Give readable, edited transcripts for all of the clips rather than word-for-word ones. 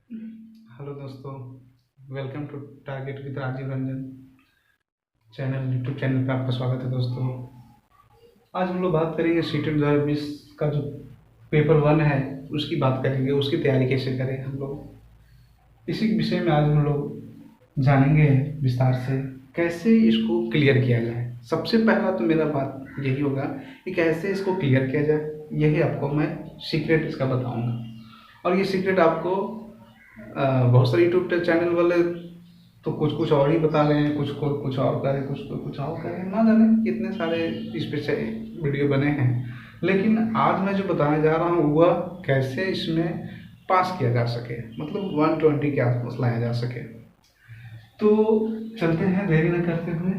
Hello दोस्तों, welcome to target with Rajiv Ranjan channel. YouTube channel पे आपका स्वागत है दोस्तों। आज हम लोग बात करेंगे सीटेट 2020 का जो पेपर 1 है उसकी बात करेंगे, उसकी तैयारी कैसे करें हम लोग। इसी विषय में आज हम लोग जानेंगे विस्तार से कैसे इसको क्लियर किया जाए। सबसे पहला तो मेरा बात यही होगा कि कैसे इसको क्लियर किया जाए, यही आपको मैं सीक्रेट इसका बताऊंगा। और ये सीक्रेट आपको बहुत सारे यूट्यूब चैनल वाले तो कुछ कुछ और ही बता रहे हैं, कुछ को कुछ और करें, कुछ को कुछ और करें, ना जाने कितने सारे इस पे से वीडियो बने हैं। लेकिन आज मैं जो बताने जा रहा हूँ वह कैसे इसमें पास किया जा सके, मतलब 120 के आसपास लाया जा सके। तो चलते हैं देरी न करते हुए।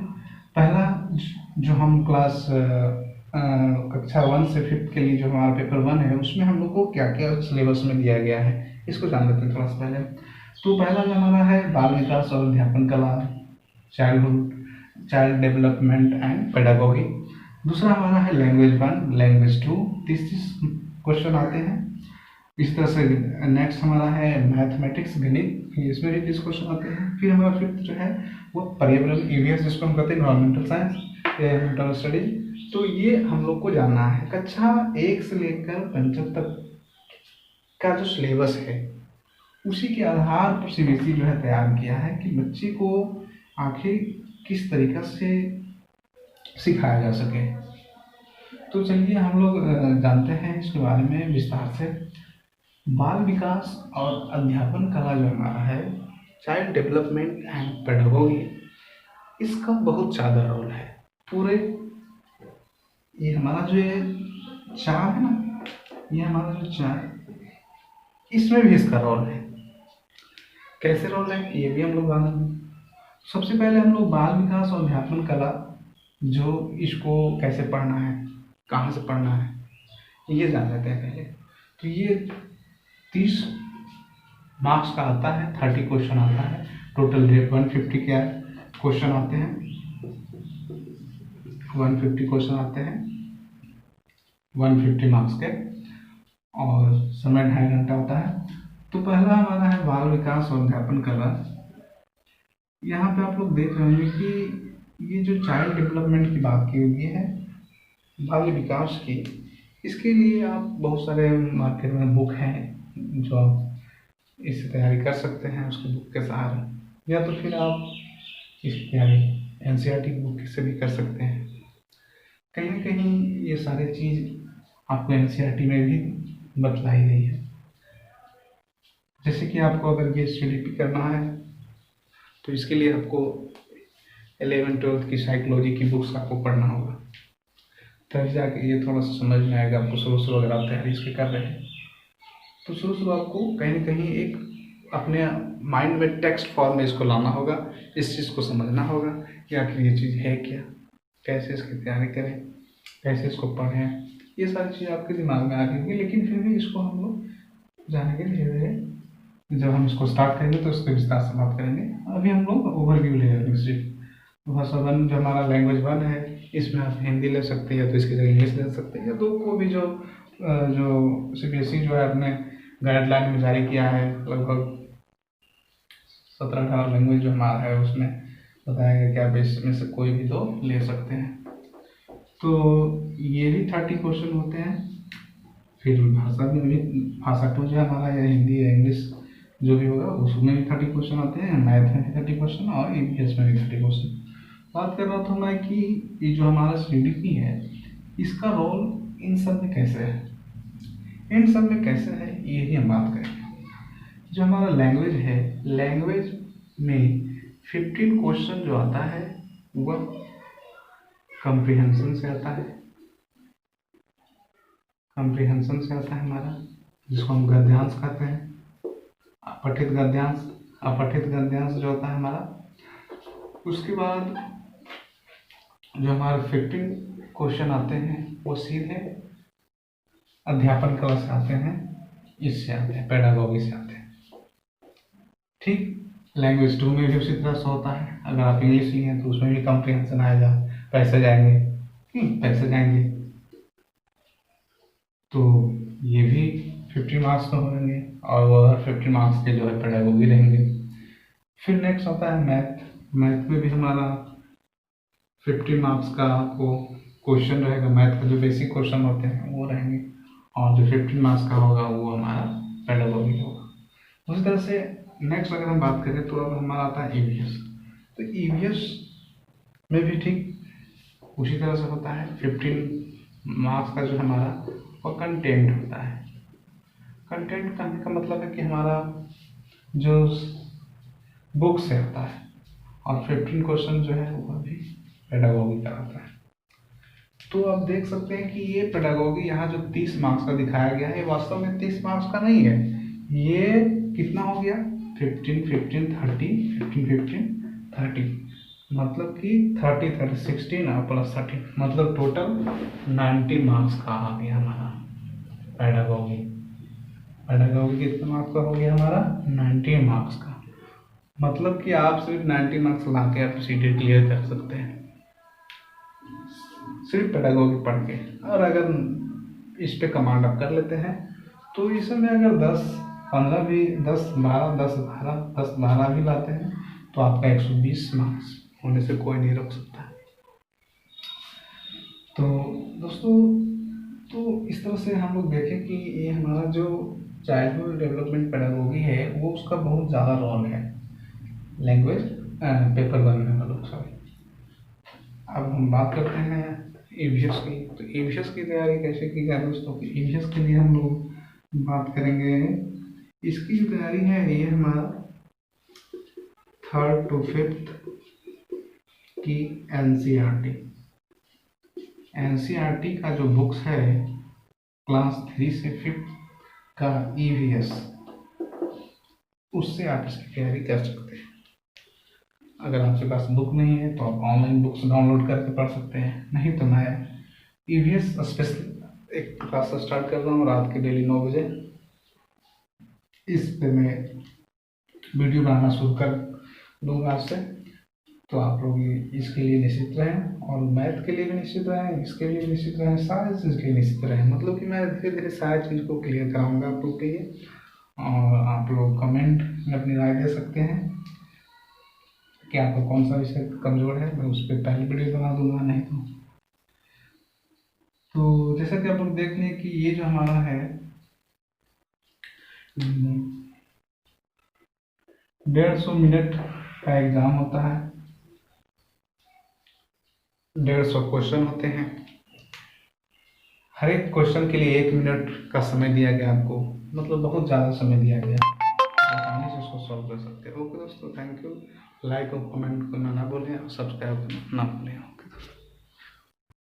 पहला जो हम क्लास कक्षा 1 से 5 के लिए जो हमारा पेपर 1 है उसमें हम लोग को क्या क्या सिलेबस में दिया गया है इसको जान लेते हैं थोड़ा सा पहले। तो पहला जो हमारा है बाल विकास और अध्यापन कला, चाइल्ड डेवलपमेंट एंड पेडागोगी। दूसरा हमारा है लैंग्वेज 1, लैंग्वेज 2, 30 क्वेश्चन आते हैं। इस तरह से नेक्स्ट हमारा है मैथमेटिक्स, गणित, इसमें भी 30 क्वेश्चन आते हैं। फिर हमारा फिफ्थ जो है वो पर्यावरण, ईवीएस जिसको हम कहते हैं इन्वायरमेंटल साइंस, एनवायरमेंटल स्टडीज। तो ये हम लोग को जानना है। कक्षा 1 से लेकर 5 तक का जो सिलेबस है उसी के आधार पर सीबीएसई जो है तैयार किया है कि बच्चे को आखिर किस तरीका से सिखाया जा सके। तो चलिए हम लोग जानते हैं इसके बारे में विस्तार से। बाल विकास और अध्यापन कला जो हमारा है, चाइल्ड डेवलपमेंट एंड पेडागोगी, इसका बहुत ज़्यादा रोल है पूरे। ये हमारा जो ये चार है ना, ये हमारा जो चार, इसमें भी इसका रोल है। कैसे रोल है ये भी हम लोग जानेंगे। सबसे पहले हम लोग बाल विकास और अध्यापन कला जो इसको कैसे पढ़ना है, कहाँ से पढ़ना है, ये जान लेते हैं पहले। तो ये 30 मार्क्स का आता है, 30 क्वेश्चन आता है टोटल। 150 के क्वेश्चन आते हैं, 150 क्वेश्चन आते हैं, 150 मार्क्स के, और समय 2.5 घंटा होता है। तो पहला हमारा है बाल विकास और अध्यापन कला। यहाँ पे आप लोग देख रहे हैं कि ये जो चाइल्ड डेवलपमेंट की बात की हुई है, बाल विकास की, इसके लिए आप बहुत सारे मार्केट में बुक हैं जो आप इससे तैयारी कर सकते हैं उसकी बुक के सहारे, या तो फिर आप इसकी तैयारी एनसीईआरटी की बुक से भी कर सकते हैं। कहीं ना कहीं ये सारी चीज़ आपको एनसीईआरटी में भी बतलाई गई है। जैसे कि आपको अगर ये एसटीडीपी करना है तो इसके लिए आपको 11th-12th की साइकोलॉजी की बुक्स आपको पढ़ना होगा, तभी जाके ये थोड़ा सा समझ में आएगा आपको। शुरू शुरू अगर आप तैयारी इसकी कर रहे हैं तो शुरू शुरू आपको कहीं ना कहीं एक अपने माइंड में टेक्स्ट फॉर्म में इसको लाना होगा, इस चीज़ को समझना होगा कि आखिर ये चीज़ है क्या, कैसे इसकी तैयारी करें, कैसे इसको पढ़ें। ये सारी चीज़ आपके दिमाग में आ रही होगी, लेकिन फिर भी इसको हम लोग जानेंगे धीरे धीरे। जब हम इसको स्टार्ट करेंगे तो उसके विस्तार से बात करेंगे। अभी हम लोग ओवरव्यू ले रहे हैं सिर्फ। भाषा 1 जो हमारा लैंग्वेज 1 है, इसमें आप हिंदी ले सकते हैं या तो इसकी जगह इंग्लिश ले सकते हैं, या दो को भी जो सीबीएसई जो है अपने गाइडलाइन में जारी किया है, लगभग 17-18 लैंग्वेज जो हमारा है उसमें बताया गया कि आप इसमें से कोई भी दो ले सकते हैं। तो ये भी 30 क्वेश्चन होते हैं। फिर भाषा में भी, भाषा 2 जो है हमारा, या हिंदी या इंग्लिश जो भी होगा उसमें भी 30 क्वेश्चन आते हैं, मैथ में भी 30 क्वेश्चन और ईवीएस में भी 30 क्वेश्चन। बात कर रहा था मैं कि ये जो हमारा सीडीपी है इसका रोल इन सब में कैसे है, इन सब में कैसे है यही हम बात करेंगे। जो हमारा लैंग्वेज है, लैंग्वेज में 15 क्वेश्चन जो आता है वह कंप्रीहेंशन से आता है, कंप्रीहेंशन से आता है हमारा, जिसको हम गद्यांश कहते हैं। अपठित गद्यांश, अपठित गद्यांश जो होता है हमारा। उसके बाद जो हमारे 15 क्वेश्चन आते हैं वो सीधे अध्यापन कला से आते हैं, इससे आते हैं, पेडागोगी से आते हैं। ठीक, लैंग्वेज 2 में भी उसी तरह से होता है। अगर आप इंग्लिश लिए तो उसमें भी कंप्रीहेंशन आएगा, पैसे जाएंगे, पैसे जाएंगे। तो ये भी 50 मार्क्स का होंगे और वह 50 मार्क्स के जो है पेडागोगी रहेंगे। फिर नेक्स्ट आता है मैथ। मैथ में भी हमारा 50 मार्क्स का आपको क्वेश्चन रहेगा। मैथ का जो बेसिक क्वेश्चन होते हैं वो रहेंगे और जो 50 मार्क्स का होगा वो हमारा पेडागोगी होगा। उसी तरह से नेक्स्ट अगर हम बात करें तो अब हमारा आता है ईवीएस। तो ईवीएस में भी ठीक उसी तरह से होता है। 15 मार्क्स का जो हमारा वो कंटेंट होता है। कंटेंट कहने का मतलब है कि हमारा जो बुक से आता है और 15 क्वेश्चन जो है वो भी पेडागोगी का आता है। तो आप देख सकते हैं कि ये पेडागोगी यहाँ जो 30 मार्क्स का दिखाया गया है वास्तव में 30 मार्क्स का नहीं है। ये कितना हो गया 15 15 30 15 15 30 मतलब कि 30 30 16 और प्लस 30 मतलब टोटल 90 मार्क्स का आ गया हमारा पेडागोगी। पेडागोगी कितने मार्क्स का हो गया हमारा 90 मार्क्स का। मतलब कि आप सिर्फ 90 मार्क्स ला के आप सीटेट क्लियर कर सकते हैं सिर्फ पेडागोगी पढ़ के। और अगर इस पे कमांड आप कर लेते हैं तो इसमें अगर 10 15 भी 10 12 10 12 10 12 भी लाते हैं तो आपका 120 मार्क्स होने से कोई नहीं रोक सकता। तो दोस्तों तो इस तरह से हम लोग देखें कि ये हमारा जो चाइल्डहुड डेवलपमेंट पेडागोगी है वो उसका बहुत ज़्यादा रोल है लैंग्वेज पेपर बनने में लोग सॉरी। अब हम बात करते हैं ईवीएस की। तो ईवीएस की तैयारी कैसे की जाए दोस्तों? ईवीएस के लिए हम लोग बात करेंगे। इसकी जो तैयारी है ये हमारा 3rd to 5th की एनसीईआरटी का जो बुक्स है क्लास 3 से 5th का ईवीएस उससे आप इसकी तैयारी कर सकते हैं। अगर आपके पास बुक नहीं है तो आप ऑनलाइन बुक्स डाउनलोड करके पढ़ सकते हैं। नहीं तो मैं ईवीएस स्पेशल एक क्लास स्टार्ट कर रहा हूँ रात के डेली 9 बजे। इस पे मैं वीडियो बनाना शुरू कर दूंगा आज से। तो आप लोग इसके लिए निश्चित रहें और मैथ के लिए भी निश्चित रहें, इसके लिए भी निश्चित रहें, सारी चीज़ के लिए निश्चित रहें। मतलब कि मैं धीरे धीरे सारी चीज़ को क्लियर कराऊंगा आप लोग के लिए। और आप लोग कमेंट में अपनी राय दे सकते हैं कि आपको कौन सा विषय कमज़ोर है। मैं उस पर पहले वीडियो बना दूंगा। नहीं तो जैसा कि आप लोग देख लें कि ये जो हमारा है 150 मिनट का एग्ज़ाम होता है। 150 क्वेश्चन होते हैं। हर एक क्वेश्चन के लिए 1 मिनट का समय दिया गया आपको। मतलब बहुत ज़्यादा समय दिया गया। आसानी से इसको सॉल्व कर सकते हैं। ओके दोस्तों, थैंक यू। लाइक और कमेंट करना ना भूलें और सब्सक्राइब करना ना भूलें।